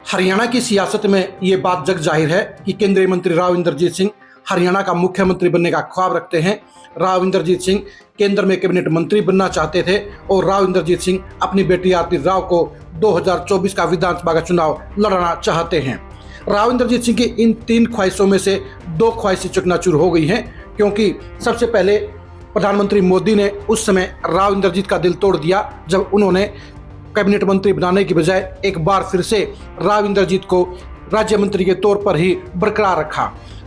हरियाणा की सियासत में ये बात जग जाहिर है कि केंद्रीय मंत्री राव इंद्रजीत सिंह हरियाणा का मुख्यमंत्री बनने का ख्वाब रखते हैं। राव इंद्रजीत सिंह केंद्र में कैबिनेट मंत्री बनना चाहते थे और राव इंद्रजीत सिंह अपनी बेटी आरती राव को 2024 का विधानसभा का चुनाव लड़ना चाहते हैं। राव इंद्रजीत सिंह की इन 3 ख्वाहिशों में से 2 ख्वाहिशें चकनाचूर हो गई हैं, क्योंकि सबसे पहले प्रधानमंत्री मोदी ने उस समय राव इंद्रजीत का दिल तोड़ दिया जब उन्होंने कैबिनेट मंत्री बनाने की बजाय एक बार फिर से राव इंद्रजीत को राज्य मंत्री के तौर पर ही बरकरार रखा।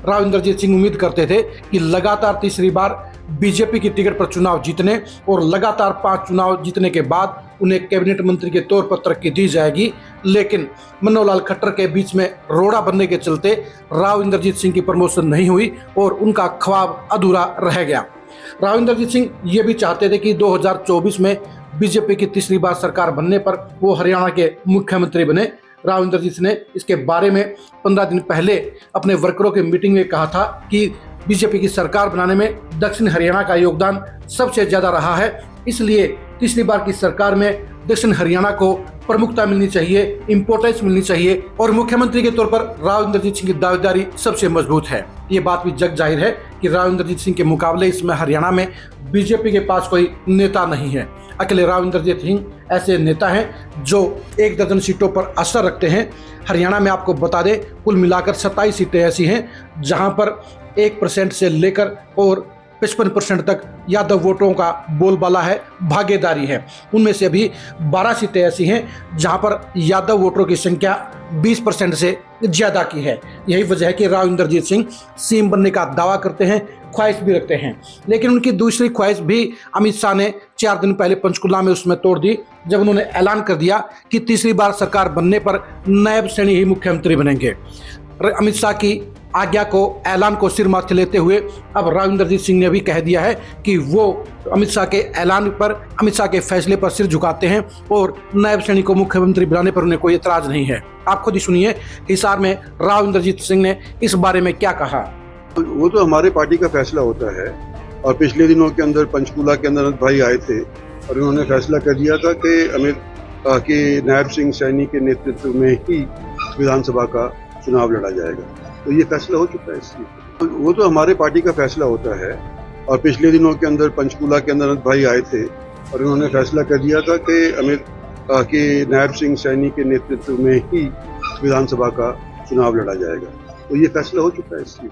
राव इंद्रजीत सिंह उम्मीद करते थे कि लगातार तीसरी बार बीजेपी की टिकट पर चुनाव जीतने और लगातार 5 चुनाव जीतने के बाद उन्हें कैबिनेट मंत्री के तौर पर तरक्की दी जाएगी, लेकिन मनोहर लाल खट्टर के बीच में रोड़ा बनने के चलते राव इंद्रजीत सिंह की प्रमोशन नहीं हुई और उनका ख्वाब अधूरा रह गया। राव इंद्रजीत सिंह ये भी चाहते थे कि 2024 में बीजेपी की तीसरी बार सरकार बनने पर वो हरियाणा के मुख्यमंत्री बने। राव इंद्रजीत ने इसके बारे में 15 दिन पहले अपने वर्करों की मीटिंग में कहा था कि बीजेपी की सरकार बनाने में दक्षिण हरियाणा का योगदान सबसे ज्यादा रहा है, इसलिए तीसरी बार की सरकार में दक्षिण हरियाणा को प्रमुखता मिलनी चाहिए, इंपॉर्टेंस मिलनी चाहिए और मुख्यमंत्री के तौर पर राव इंद्रजीत सिंह की दावेदारी सबसे मजबूत है। ये बात भी जग जाहिर है कि राव इंद्रजीत सिंह के मुकाबले इसमें हरियाणा में बीजेपी के पास कोई नेता नहीं है। अकेले राव इंद्रजीत सिंह ऐसे नेता हैं जो 1 दर्जन सीटों पर असर रखते हैं। हरियाणा में आपको बता दें कुल मिलाकर 27 सीटें ऐसी हैं जहां पर 1% से लेकर और 55% तक यादव वोटरों का बोलबाला है, भागीदारी है। उनमें से अभी 12 सीटें ऐसी हैं जहां पर यादव वोटरों की संख्या 20% से ज्यादा की है। यही वजह है कि राव इंद्रजीत सिंह सीएम बनने का दावा करते हैं, ख्वाहिश भी रखते हैं, लेकिन उनकी दूसरी ख्वाहिश भी अमित शाह ने 4 दिन पहले पंचकुला में उसमें तोड़ दी जब उन्होंने ऐलान कर दिया कि तीसरी बार सरकार बनने पर नायब सैनी ही मुख्यमंत्री बनेंगे। अमित शाह की आज्ञा को, ऐलान को सिर माथे लेते हुए अब राव इंद्रजीत सिंह ने भी कह दिया है कि वो अमित शाह के ऐलान पर, अमित शाह के फैसले पर सिर झुकाते हैं और नायब सैनी को मुख्यमंत्री बनाने पर उन्हें कोई एतराज नहीं है। आप खुद ही सुनिए हिसार में राव इंद्रजीत सिंह ने इस बारे में क्या कहा। वो तो हमारे पार्टी का फैसला होता है और पिछले दिनों के अंदर पंचकूला के अंदर भाई आए थे और उन्होंने फैसला कर दिया था कि अमित के नायब सिंह सैनी के नेतृत्व में ही विधानसभा का चुनाव लड़ा जाएगा, तो ये फैसला हो चुका है। इसलिए वो तो हमारे पार्टी का फैसला होता है और पिछले दिनों के अंदर पंचकूला के अंदर भाई आए थे और उन्होंने फैसला कर दिया था कि अमित के नायब सिंह सैनी के नेतृत्व में ही विधानसभा का चुनाव लड़ा जाएगा, तो ये फैसला हो चुका है। इसलिए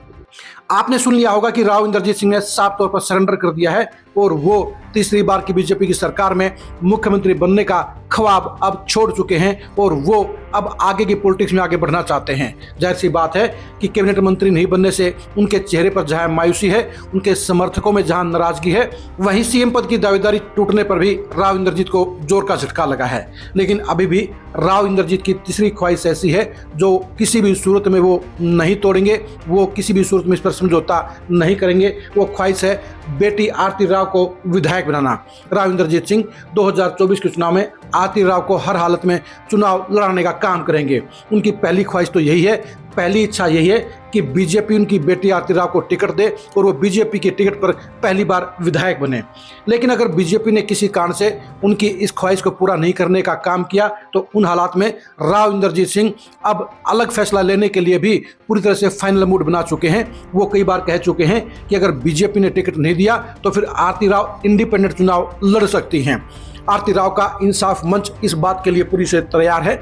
आपने सुन लिया होगा कि राव इंद्रजीत सिंह ने साफ तौर पर सरेंडर कर दिया है और वो तीसरी बार की बीजेपी की सरकार में मुख्यमंत्री बनने का ख्वाब अब छोड़ चुके हैं और वो अब आगे की पॉलिटिक्स में आगे बढ़ना चाहते हैं। जाहिर सी बात है कि कैबिनेट मंत्री नहीं बनने से उनके चेहरे पर जहां मायूसी है, उनके समर्थकों में जहां नाराजगी है, वहीं सीएम पद की दावेदारी टूटने पर भी राव इंद्रजीत को जोर का झटका लगा है। लेकिन अभी भी राव इंद्रजीत की तीसरी ख्वाहिश ऐसी है जो किसी भी सूरत में वो नहीं तोड़ेंगे, वो किसी भी सूरत में इस पर समझौता नहीं करेंगे। वो ख्वाहिश है बेटी आरती राव को विधायक बनाना। राव इंद्रजीत सिंह 2024 के चुनाव में आरती राव को हर हालत में चुनाव लड़ाने का काम करेंगे। उनकी पहली ख्वाहिश तो यही है, पहली इच्छा यही है कि बीजेपी उनकी बेटी आरती राव को टिकट दे और वो बीजेपी की टिकट पर पहली बार विधायक बने। लेकिन अगर बीजेपी ने किसी कारण से उनकी इस ख्वाहिश को पूरा नहीं करने का काम किया तो उन हालात में राव इंद्रजीत सिंह अब अलग फैसला लेने के लिए भी पूरी तरह से फाइनल मूड बना चुके हैं। वो कई बार कह चुके हैं कि अगर बीजेपी ने टिकट नहीं दिया तो फिर आरती राव इंडिपेंडेंट चुनाव लड़ सकती हैं। आरती राव का इंसाफ मंच इस बात के लिए पूरी से तैयार है।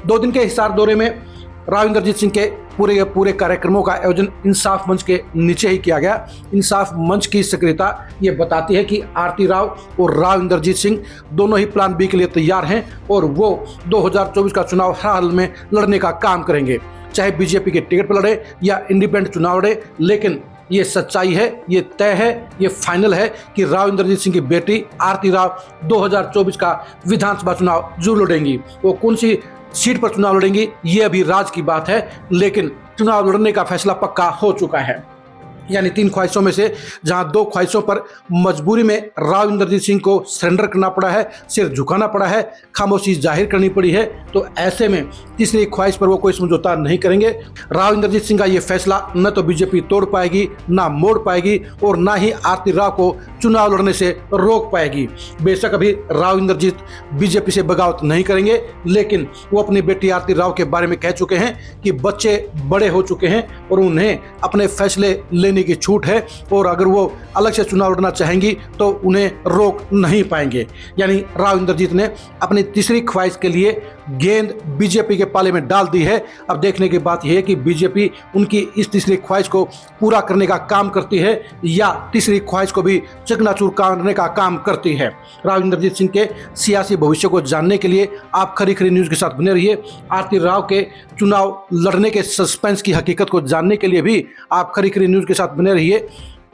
2 दिन के हिसार दौरे में राव इंद्रजीत सिंह के पूरे कार्यक्रमों का आयोजन इंसाफ मंच के नीचे ही किया गया। इंसाफ मंच की सक्रियता ये बताती है कि आरती राव और राव इंद्रजीत सिंह दोनों ही प्लान बी के लिए तैयार हैं और वो 2024 का चुनाव हर हाल में लड़ने का काम करेंगे, चाहे बीजेपी के टिकट पर लड़े या इंडिपेंडेंट चुनाव लड़े। लेकिन ये सच्चाई है, ये तय है, ये फाइनल है कि राव इंद्रजीत सिंह की बेटी आरती राव 2024 का विधानसभा चुनाव जरूर लड़ेंगी। वो कौन सी सीट पर चुनाव लड़ेंगी ये अभी राज की बात है, लेकिन चुनाव लड़ने का फैसला पक्का हो चुका है। यानी 3 ख्वाहिशों में से जहां 2 ख्वाहिशों पर मजबूरी में राव इंद्रजीत सिंह को सरेंडर करना पड़ा है, सिर झुकाना पड़ा है, खामोशी जाहिर करनी पड़ी है, तो ऐसे में तीसरी ख्वाहिश पर वो कोई समझौता नहीं करेंगे। राव इंद्रजीत सिंह का ये फैसला न तो बीजेपी तोड़ पाएगी, ना मोड़ पाएगी और ना ही आरती राव को चुनाव लड़ने से रोक पाएगी। बेशक अभी राव इंद्रजीत बीजेपी से बगावत नहीं करेंगे, लेकिन वो अपनी बेटी आरती राव के बारे में कह चुके हैं कि बच्चे बड़े हो चुके हैं और उन्हें अपने फैसले लेने की छूट है और अगर वो अलग से चुनाव लड़ना चाहेंगी तो उन्हें रोक नहीं पाएंगे। यानी राव इंद्रजीत ने अपनी तीसरी ख्वाहिश के लिए गेंद बीजेपी के पाले में डाल दी है। अब देखने की बात यह है कि बीजेपी उनकी इस तीसरी ख्वाहिश को पूरा करने का काम करती है या तीसरी ख्वाहिश को भी चकनाचूर करने का काम करती है। राव इंद्रजीत सिंह के सियासी भविष्य को जानने के लिए आप खरी खरी न्यूज़ के साथ बने रहिए। आरती राव के चुनाव लड़ने के सस्पेंस की हकीकत को जानने के लिए भी आप खरी खरी न्यूज़ के साथ बने रहिए।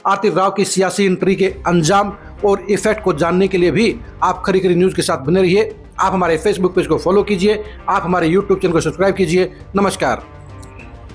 आरती राव की सियासी एंट्री के अंजाम और इफेक्ट को जानने के लिए भी आप खरी खरी न्यूज़ के साथ बने रहिए। आप हमारे फेसबुक पेज को फॉलो कीजिए, आप हमारे यूट्यूब चैनल को सब्सक्राइब कीजिए। नमस्कार।